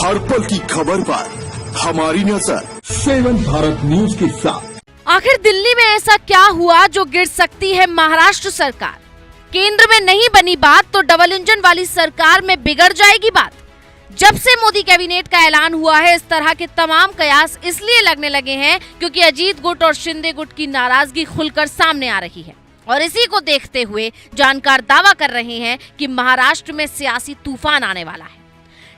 हर पल की खबर पर हमारी नजर 7 भारत न्यूज के साथ। आखिर दिल्ली में ऐसा क्या हुआ जो गिर सकती है महाराष्ट्र सरकार? केंद्र में नहीं बनी बात तो डबल इंजन वाली सरकार में बिगड़ जाएगी बात। जब से मोदी कैबिनेट का ऐलान हुआ है, इस तरह के तमाम कयास इसलिए लगने लगे हैं क्योंकि अजीत गुट और शिंदे गुट की नाराजगी खुलकर सामने आ रही है और इसी को देखते हुए जानकार दावा कर रहे हैं कि महाराष्ट्र में सियासी तूफान आने वाला है।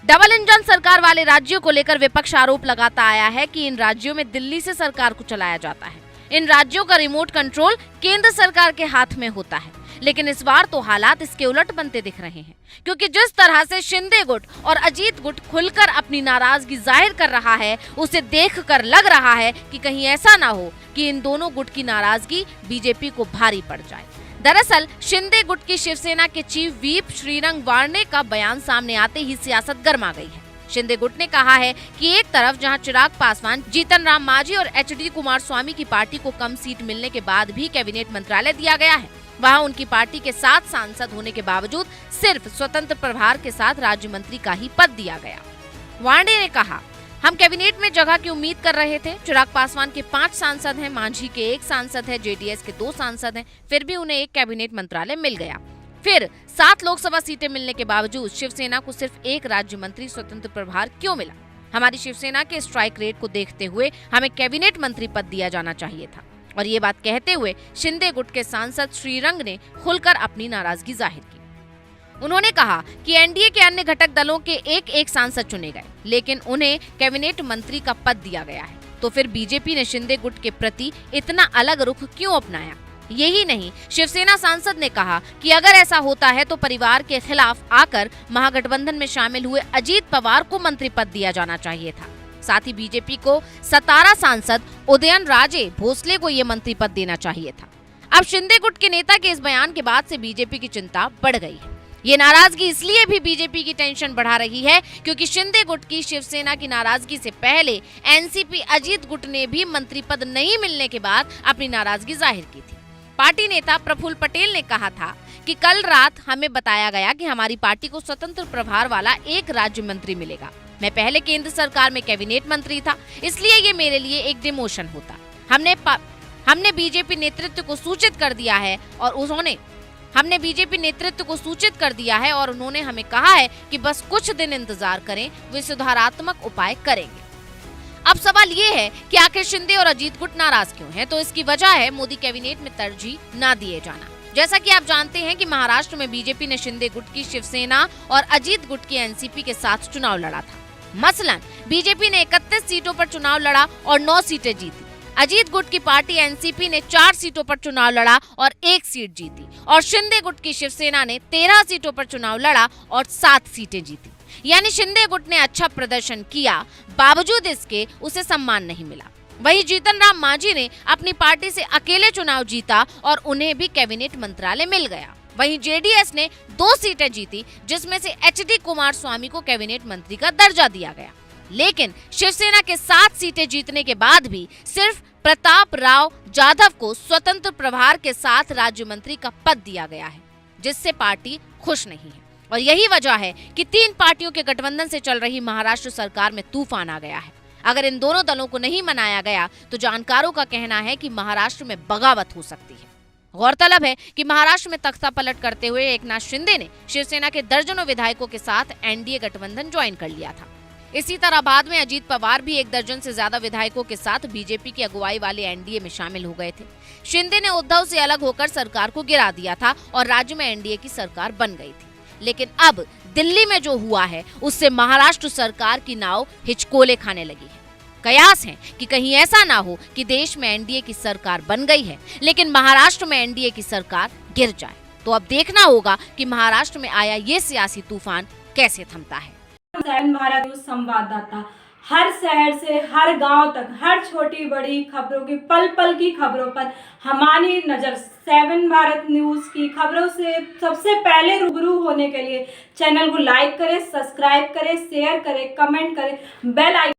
डबल इंजन सरकार वाले राज्यों को लेकर विपक्ष आरोप लगाता आया है कि इन राज्यों में दिल्ली से सरकार को चलाया जाता है। इन राज्यों का रिमोट कंट्रोल केंद्र सरकार के हाथ में होता है, लेकिन इस बार तो हालात इसके उलट बनते दिख रहे हैं क्योंकि जिस तरह से शिंदे गुट और अजीत गुट खुलकर अपनी नाराजगी जाहिर कर रहा है, उसे देखकर लग रहा है कि कहीं ऐसा ना हो कि इन दोनों गुट की नाराजगी बीजेपी को भारी पड़ जाए। दरअसल शिंदे गुट की शिवसेना के चीफ व्हिप श्रीरंग वार्णे का बयान सामने आते ही सियासत गर्मा गई है। शिंदे गुट ने कहा है कि एक तरफ जहां चिराग पासवान, जीतन राम मांझी और एचडी कुमारस्वामी की पार्टी को कम सीट मिलने के बाद भी कैबिनेट मंत्रालय दिया गया है, वहां उनकी पार्टी के 7 सांसद होने के बावजूद सिर्फ स्वतंत्र प्रभार के साथ राज्य मंत्री का ही पद दिया गया। वार्णे ने कहा, हम कैबिनेट में जगह की उम्मीद कर रहे थे। चिराग पासवान के 5 सांसद हैं, मांझी के 1 सांसद है, जेडीएस के 2 सांसद हैं, फिर भी उन्हें एक कैबिनेट मंत्रालय मिल गया। फिर 7 लोकसभा सीटें मिलने के बावजूद शिवसेना को सिर्फ 1 राज्य मंत्री स्वतंत्र प्रभार क्यों मिला? हमारी शिवसेना के स्ट्राइक रेट को देखते हुए हमें कैबिनेट मंत्री पद दिया जाना चाहिए था। और ये बात कहते हुए शिंदे गुट के सांसद श्रीरंग ने खुलकर अपनी नाराजगी जाहिर की। उन्होंने कहा कि एनडीए के अन्य घटक दलों के एक सांसद चुने गए, लेकिन उन्हें कैबिनेट मंत्री का पद दिया गया है, तो फिर बीजेपी ने शिंदे गुट के प्रति इतना अलग रुख क्यों अपनाया? यही नहीं, शिवसेना सांसद ने कहा कि अगर ऐसा होता है तो परिवार के खिलाफ आकर महागठबंधन में शामिल हुए अजीत पवार को मंत्री पद दिया जाना चाहिए था। साथ ही बीजेपी को सतारा सांसद उदयन राजे भोसले को ये मंत्री पद देना चाहिए था। अब शिंदे गुट के नेता के इस बयान के बाद से बीजेपी की चिंता बढ़ गई है। ये नाराजगी इसलिए भी बीजेपी की टेंशन बढ़ा रही है क्योंकि शिंदे गुट की शिवसेना की नाराजगी से पहले एनसीपी अजीत गुट ने भी मंत्री पद नहीं मिलने के बाद अपनी नाराजगी जाहिर की थी। पार्टी नेता प्रफुल्ल पटेल ने कहा था कि कल रात हमें बताया गया कि हमारी पार्टी को स्वतंत्र प्रभार वाला 1 राज्य मंत्री मिलेगा। मैं पहले केंद्र सरकार में कैबिनेट मंत्री था, इसलिए ये मेरे लिए एक डिमोशन होता। हमने बीजेपी नेतृत्व को सूचित कर दिया है और उन्होंने हमें कहा है कि बस कुछ दिन इंतजार करें, वे सुधारात्मक उपाय करेंगे। अब सवाल ये है कि आखिर शिंदे और अजीत गुट नाराज क्यों हैं? तो इसकी वजह है मोदी कैबिनेट में तरजीह ना दिए जाना। जैसा कि आप जानते हैं कि महाराष्ट्र में बीजेपी ने शिंदे गुट की शिवसेना और अजीत गुट की एनसीपी के साथ चुनाव लड़ा था। मसलन बीजेपी ने 31 सीटों पर चुनाव लड़ा और 9 सीटें जीती। अजीत गुट की पार्टी एनसीपी ने 4 सीटों पर चुनाव लड़ा और 1 सीट जीती और शिंदे गुट की शिवसेना ने 13 सीटों पर चुनाव लड़ा और 7 सीटें जीती। यानी शिंदे गुट ने अच्छा प्रदर्शन किया, बावजूद इसके उसे सम्मान नहीं मिला। वहीं जीतन राम मांझी ने अपनी पार्टी से अकेले चुनाव जीता और उन्हें भी कैबिनेट मंत्रालय मिल गया। वहीं जेडीएस ने 2 सीटें जीती, जिसमें से एचडी कुमारस्वामी को कैबिनेट मंत्री का दर्जा दिया गया। लेकिन शिवसेना के 7 सीटें जीतने के बाद भी सिर्फ प्रताप राव जाधव को स्वतंत्र प्रभार के साथ राज्य मंत्री का पद दिया गया है, जिससे पार्टी खुश नहीं है। और यही वजह है कि 3 पार्टियों के गठबंधन से चल रही महाराष्ट्र सरकार में तूफान आ गया है। अगर इन दोनों दलों को नहीं मनाया गया तो जानकारों का कहना है कि महाराष्ट्र में बगावत हो सकती है। गौरतलब है कि महाराष्ट्र में तख्ता पलट करते हुए एकनाथ शिंदे ने शिवसेना के दर्जनों विधायकों के साथ एनडीए गठबंधन ज्वाइन कर लिया था। इसी तरह बाद में अजीत पवार भी 1 दर्जन से ज्यादा विधायकों के साथ बीजेपी की अगुवाई वाले एनडीए में शामिल हो गए थे। शिंदे ने उद्धव से अलग होकर सरकार को गिरा दिया था और राज्य में एनडीए की सरकार बन गई थी। लेकिन अब दिल्ली में जो हुआ है उससे महाराष्ट्र सरकार की नाव हिचकोले खाने लगी है। कयास है कि कहीं ऐसा ना हो कि देश में एनडीए की सरकार बन गई है, लेकिन महाराष्ट्र में एनडीए की सरकार गिर जाए। तो अब देखना होगा कि महाराष्ट्र में आया ये सियासी तूफान कैसे थमता है। 7 भारत न्यूज संवाददाता हर शहर से हर गांव तक हर छोटी बड़ी खबरों की पल पल की खबरों पर हमारी नज़र 7 भारत न्यूज़ की खबरों से सबसे पहले रूबरू होने के लिए चैनल को लाइक करें, सब्सक्राइब करें, शेयर करें, कमेंट करें, बेल आइकन